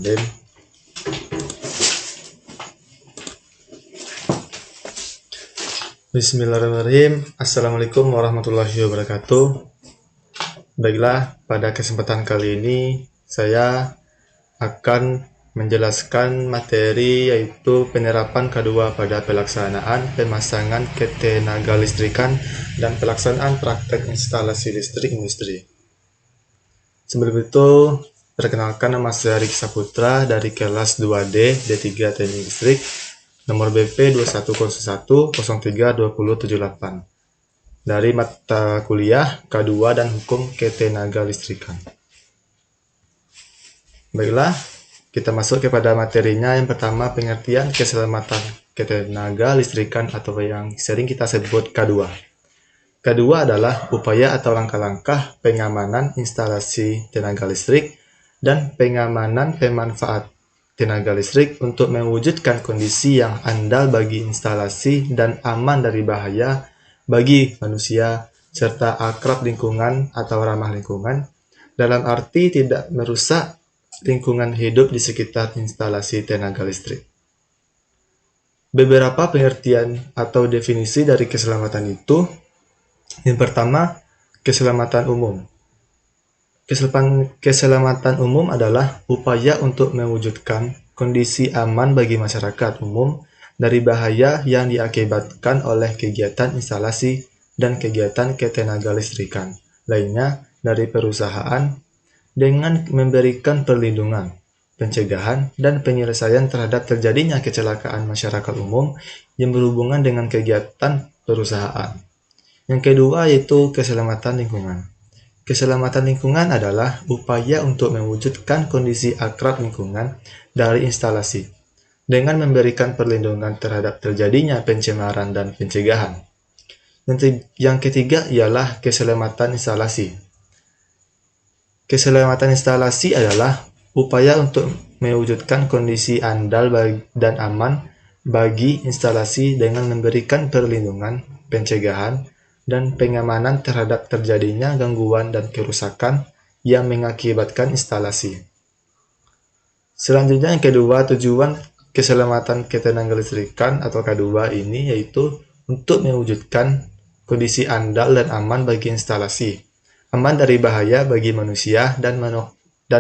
Bismillahirrahmanirrahim. Bismillahirrahmanirrahim. Assalamualaikum warahmatullahi wabarakatuh. Baiklah, pada kesempatan kali ini saya akan menjelaskan materi yaitu penerapan K2 pada pelaksanaan pemasangan ketenagalistrikan dan pelaksanaan praktek instalasi listrik industri. Sebelum itu, perkenalkan, nama saya Riki Saputra dari kelas 2D D3 Teknik Listrik, nomor BP 2101032078 dari mata kuliah K2 dan Hukum Ketenagalistrikan. Baiklah, kita masuk kepada materinya. Yang pertama, pengertian keselamatan ketenagalistrikan atau yang sering kita sebut K2. K2 adalah upaya atau langkah-langkah pengamanan instalasi tenaga listrik dan pengamanan pemanfaat tenaga listrik untuk mewujudkan kondisi yang andal bagi instalasi dan aman dari bahaya bagi manusia serta akrab lingkungan atau ramah lingkungan, dalam arti tidak merusak lingkungan hidup di sekitar instalasi tenaga listrik. Beberapa pengertian atau definisi dari keselamatan itu. Yang pertama, keselamatan umum. Keselamatan umum adalah upaya untuk mewujudkan kondisi aman bagi masyarakat umum dari bahaya yang diakibatkan oleh kegiatan instalasi dan kegiatan ketenagalistrikan lainnya dari perusahaan, dengan memberikan perlindungan, pencegahan, dan penyelesaian terhadap terjadinya kecelakaan masyarakat umum yang berhubungan dengan kegiatan perusahaan. Yang kedua yaitu keselamatan lingkungan. Keselamatan lingkungan adalah upaya untuk mewujudkan kondisi akrab lingkungan dari instalasi, dengan memberikan perlindungan terhadap terjadinya pencemaran dan pencegahan. Yang ketiga ialah keselamatan instalasi. Keselamatan instalasi adalah upaya untuk mewujudkan kondisi andal dan aman bagi instalasi dengan memberikan perlindungan, pencegahan, dan pengamanan terhadap terjadinya gangguan dan kerusakan yang mengakibatkan instalasi. Selanjutnya yang kedua, tujuan keselamatan ketenagalistrikan atau K2 ini yaitu untuk mewujudkan kondisi andal dan aman bagi instalasi, aman dari bahaya bagi manusia dan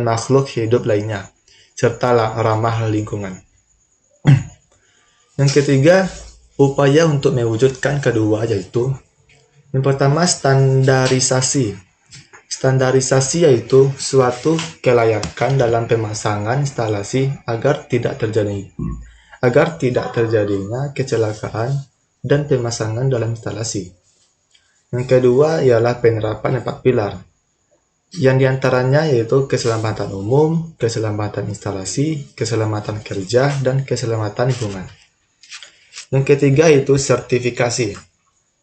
makhluk hidup lainnya, serta ramah lingkungan. Yang ketiga, upaya untuk mewujudkan K2 yaitu yang pertama, standarisasi. Standarisasi yaitu suatu kelayakan dalam pemasangan instalasi agar tidak terjadinya kecelakaan dan pemasangan dalam instalasi. Yang kedua ialah penerapan 4 pilar, yang diantaranya yaitu keselamatan umum, keselamatan instalasi, keselamatan kerja, dan keselamatan lingkungan. Yang ketiga yaitu sertifikasi.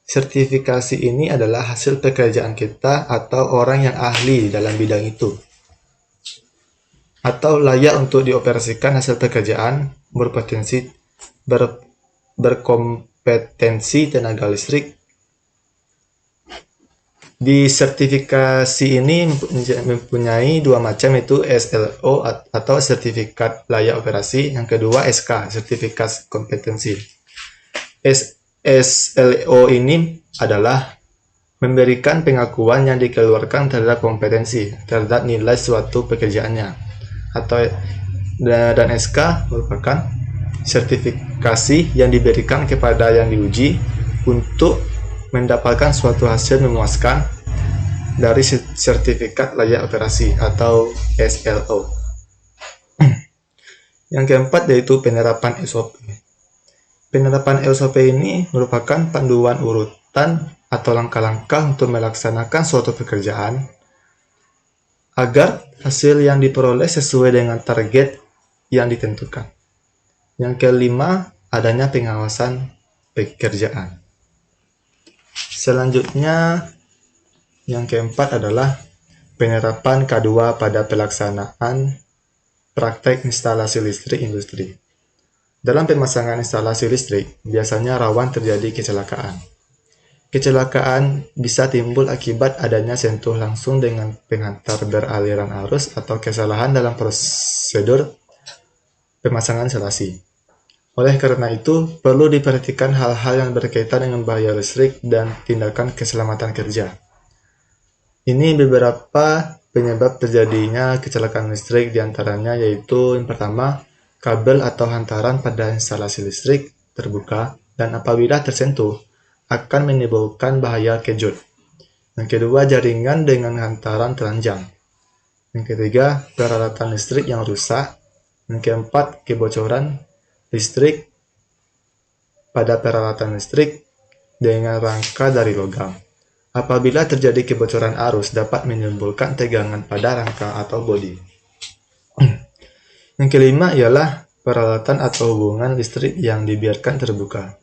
Sertifikasi ini adalah hasil pekerjaan kita atau orang yang ahli dalam bidang itu, atau layak untuk dioperasikan hasil pekerjaan berkompetensi tenaga listrik. Di sertifikasi ini mempunyai dua macam, yaitu SLO atau sertifikat layak operasi, yang kedua SK, sertifikat kompetensi. SLO ini adalah memberikan pengakuan yang dikeluarkan terhadap kompetensi, terhadap nilai suatu pekerjaannya, dan SK merupakan sertifikasi yang diberikan kepada yang diuji untuk mendapatkan suatu hasil memuaskan dari sertifikat layak operasi atau SLO. Yang keempat yaitu penerapan SOP. Penerapan SOP ini merupakan panduan urutan atau langkah-langkah untuk melaksanakan suatu pekerjaan agar hasil yang diperoleh sesuai dengan target yang ditentukan. Yang kelima, adanya pengawasan pekerjaan. Selanjutnya, yang keempat adalah penerapan K2 pada pelaksanaan praktek instalasi listrik industri. Dalam pemasangan instalasi listrik, biasanya rawan terjadi kecelakaan. Kecelakaan bisa timbul akibat adanya sentuh langsung dengan penghantar beraliran arus atau kesalahan dalam prosedur pemasangan instalasi. Oleh karena itu, perlu diperhatikan hal-hal yang berkaitan dengan bahaya listrik dan tindakan keselamatan kerja. Ini beberapa penyebab terjadinya kecelakaan listrik, diantaranya yaitu yang pertama, kabel atau hantaran pada instalasi listrik terbuka dan apabila tersentuh akan menimbulkan bahaya kejut. Yang kedua, jaringan dengan hantaran telanjang. Yang ketiga, peralatan listrik yang rusak. Yang keempat, kebocoran listrik pada peralatan listrik dengan rangka dari logam. Apabila terjadi kebocoran arus dapat menimbulkan tegangan pada rangka atau bodi. Yang kelima ialah peralatan atau hubungan listrik yang dibiarkan terbuka.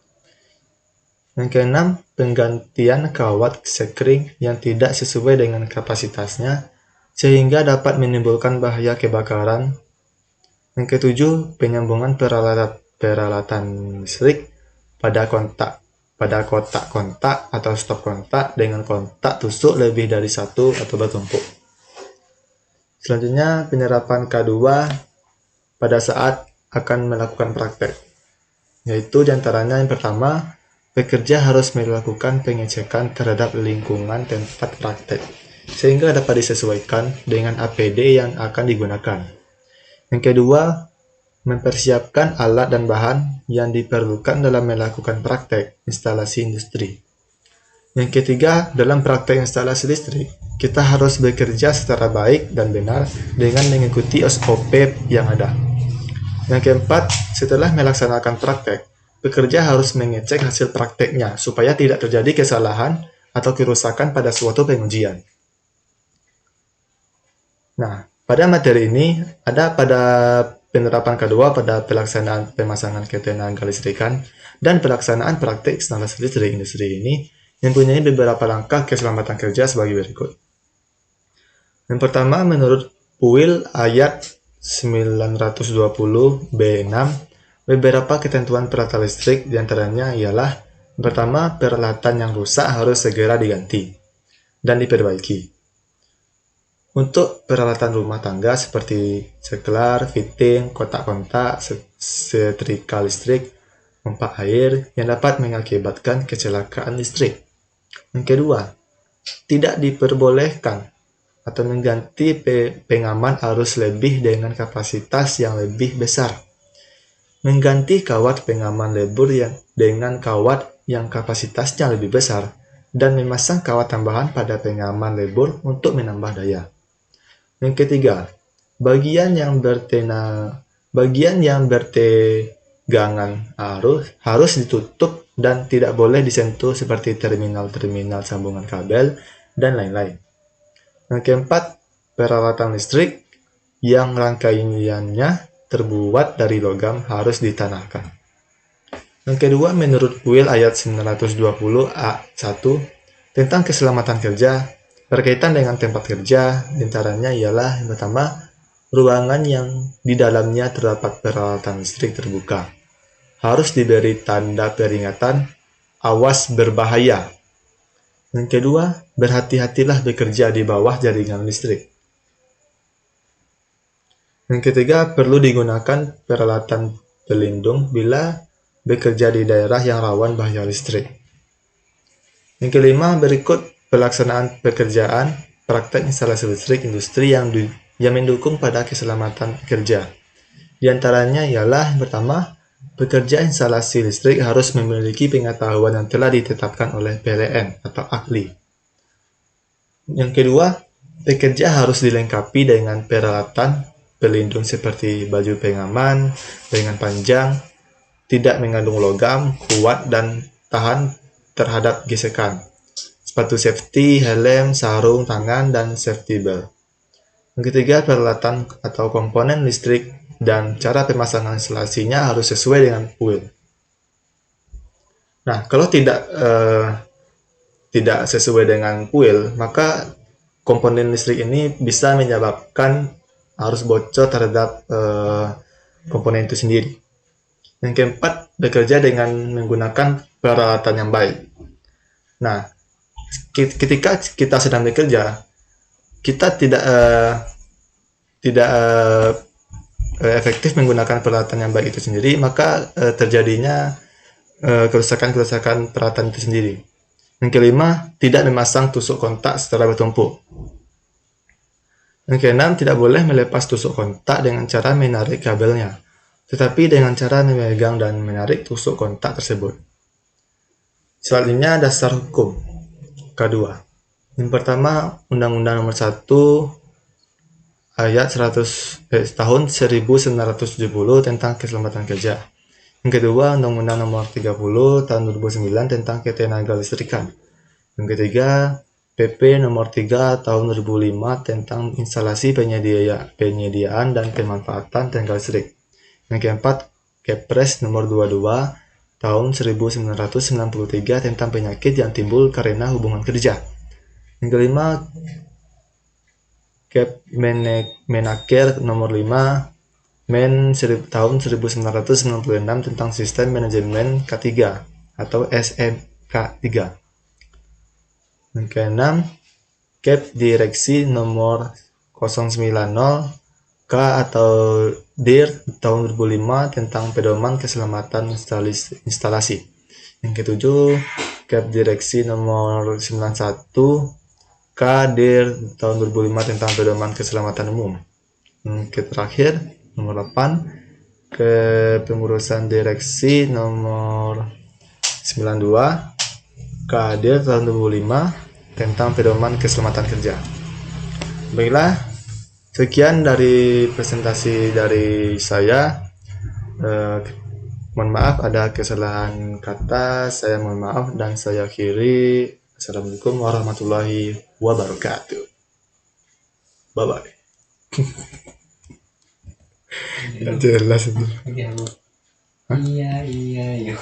Yang keenam, penggantian kawat sekring yang tidak sesuai dengan kapasitasnya sehingga dapat menimbulkan bahaya kebakaran. Yang ketujuh, penyambungan peralatan listrik pada kotak kontak atau stop kontak dengan kontak tusuk lebih dari satu atau bertumpuk. Selanjutnya, penerapan K2 pada saat akan melakukan praktek, yaitu diantaranya yang pertama, pekerja harus melakukan pengecekan terhadap lingkungan tempat praktek, sehingga dapat disesuaikan dengan APD yang akan digunakan. Yang kedua, mempersiapkan alat dan bahan yang diperlukan dalam melakukan praktek instalasi industri. Yang ketiga, dalam praktek instalasi listrik, kita harus bekerja secara baik dan benar dengan mengikuti SOP yang ada. Yang keempat, setelah melaksanakan praktek, pekerja harus mengecek hasil prakteknya supaya tidak terjadi kesalahan atau kerusakan pada suatu pengujian. Nah, pada materi ini ada pada penerapan kedua pada pelaksanaan pemasangan ketenaga listrikan dan pelaksanaan praktek instalasi listrik industri ini mempunyai beberapa langkah keselamatan kerja sebagai berikut. Yang pertama, menurut PUIL ayat 920 B6, beberapa ketentuan peralatan listrik diantaranya ialah pertama, peralatan yang rusak harus segera diganti dan diperbaiki. Untuk peralatan rumah tangga seperti seklar, fitting, kotak kontak, setrika listrik, pompa air yang dapat mengakibatkan kecelakaan listrik. Yang kedua, tidak diperbolehkan atau mengganti pengaman arus lebih dengan kapasitas yang lebih besar. Mengganti kawat pengaman lebur dengan kawat yang kapasitasnya lebih besar dan memasang kawat tambahan pada pengaman lebur untuk menambah daya. Yang ketiga, bagian yang bertegangan arus harus ditutup dan tidak boleh disentuh seperti terminal-terminal sambungan kabel dan lain-lain. Yang keempat, peralatan listrik yang rangkaiannya terbuat dari logam harus ditanahkan. Yang kedua, menurut PUIL ayat 920 A1 tentang keselamatan kerja, berkaitan dengan tempat kerja, diantaranya ialah yang pertama, ruangan yang di dalamnya terdapat peralatan listrik terbuka harus diberi tanda peringatan awas berbahaya. Yang kedua, berhati-hatilah bekerja di bawah jaringan listrik. Yang ketiga, perlu digunakan peralatan pelindung bila bekerja di daerah yang rawan bahaya listrik. Yang kelima, berikut pelaksanaan pekerjaan praktek instalasi listrik industri yang mendukung pada keselamatan kerja. Di antaranya ialah yang pertama, pekerja instalasi listrik harus memiliki pengetahuan yang telah ditetapkan oleh PLN atau ahli. Yang kedua, pekerja harus dilengkapi dengan peralatan pelindung seperti baju pengaman, lengan panjang, tidak mengandung logam, kuat dan tahan terhadap gesekan, sepatu safety, helm, sarung tangan, dan safety belt. Yang ketiga, peralatan atau komponen listrik dan cara pemasangan instalasinya harus sesuai dengan PUIL. Nah, kalau tidak sesuai dengan PUIL, maka komponen listrik ini bisa menyebabkan arus bocor terhadap komponen itu sendiri. Yang keempat, bekerja dengan menggunakan peralatan yang baik. Nah, ketika kita sedang bekerja, kita tidak efektif menggunakan peralatan yang baik itu sendiri, maka terjadinya kerusakan-kerusakan peralatan itu sendiri. Yang kelima, tidak memasang tusuk kontak secara bertumpuk. Yang keenam, tidak boleh melepas tusuk kontak dengan cara menarik kabelnya, tetapi dengan cara memegang dan menarik tusuk kontak tersebut. Selanjutnya, dasar hukum kedua. Yang pertama, Undang-Undang Nomor 1 Ayat 100 tahun 1970 tentang keselamatan kerja. Yang kedua, Undang-Undang Nomor 30 tahun 2009 tentang ketenagalistrikan. Yang ketiga, PP Nomor 3 tahun 2005 tentang instalasi penyediaan dan pemanfaatan tenaga listrik. Yang keempat, Kepres Nomor 22 tahun 1993 tentang penyakit yang timbul karena hubungan kerja. Yang kelima, Menaker Nomor 5 tahun 1996 tentang Sistem Manajemen K3 atau SMK3. Yang keenam, Kep Direksi Nomor 090 K atau DIR tahun 2005 tentang pedoman keselamatan instalasi. Yang ketujuh, Kep Direksi Nomor 91 K DIR tahun 2005 tentang pedoman keselamatan umum. Yang terakhir, nomor 8, Kepengurusan Direksi Nomor 92 KD tahun 2005 tentang pedoman keselamatan kerja. Baiklah, sekian dari presentasi dari saya. Mohon maaf ada kesalahan kata, saya mohon maaf dan saya akhiri. Assalamualaikum warahmatullahi wabarakatuh. Bye bye. Gak jelas itu. Iya.